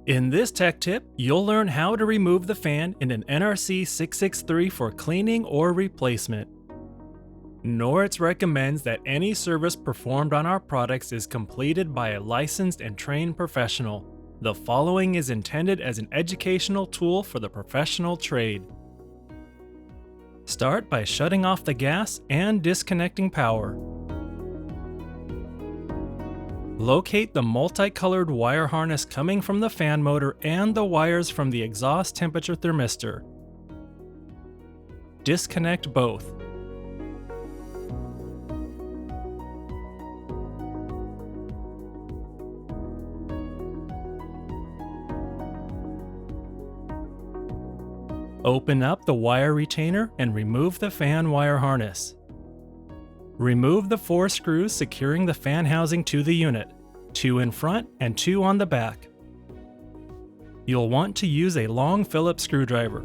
In this tech tip, you'll learn how to remove the fan in an NRC663 for cleaning or replacement. NRC recommends that any service performed on our products is completed by a licensed and trained professional. The following is intended as an educational tool for the professional trade. Start by shutting off the gas and disconnecting power. Locate the multicolored wire harness coming from the fan motor and the wires from the exhaust temperature thermistor. Disconnect both. Open up the wire retainer and remove the fan wire harness. Remove the 4 screws securing the fan housing to the unit, 2 in front and 2 on the back. You'll want to use a long Phillips screwdriver.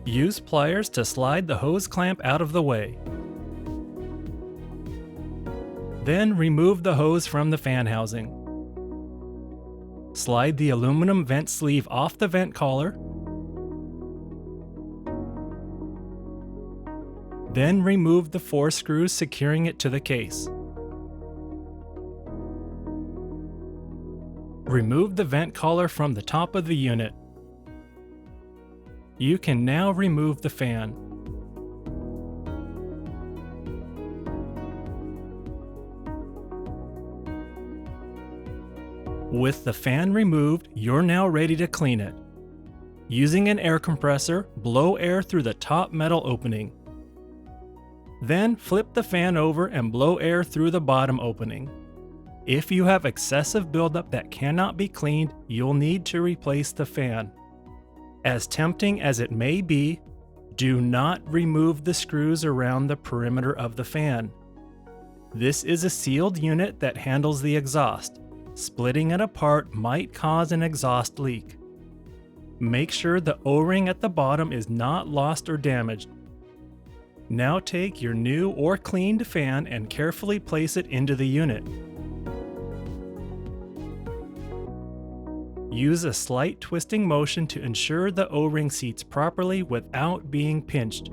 Use pliers to slide the hose clamp out of the way. Then remove the hose from the fan housing. Slide the aluminum vent sleeve off the vent collar. Then remove the 4 screws securing it to the case. Remove the vent collar from the top of the unit. You can now remove the fan. With the fan removed, you're now ready to clean it. Using an air compressor, blow air through the top metal opening. Then flip the fan over and blow air through the bottom opening. If you have excessive buildup that cannot be cleaned, you'll need to replace the fan. As tempting as it may be, do not remove the screws around the perimeter of the fan. This is a sealed unit that handles the exhaust. Splitting it apart might cause an exhaust leak. Make sure the O-ring at the bottom is not lost or damaged. Now take your new or cleaned fan and carefully place it into the unit. Use a slight twisting motion to ensure the O-ring seats properly without being pinched.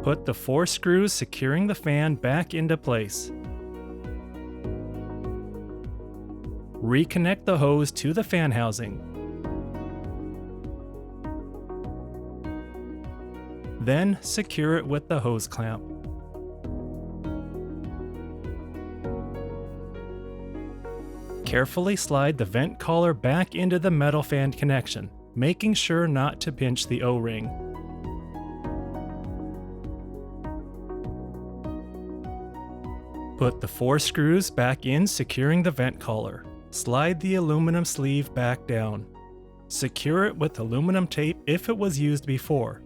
Put the 4 screws securing the fan back into place. Reconnect the hose to the fan housing. Then secure it with the hose clamp. Carefully slide the vent collar back into the metal fan connection, making sure not to pinch the O-ring. Put the 4 screws back in, securing the vent collar. Slide the aluminum sleeve back down. Secure it with aluminum tape if it was used before.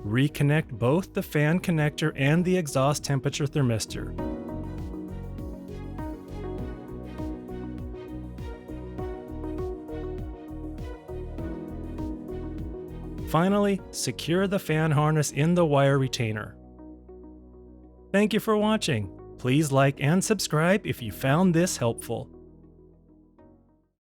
Reconnect both the fan connector and the exhaust temperature thermistor. Finally, secure the fan harness in the wire retainer. Thank you for watching. Please like and subscribe if you found this helpful.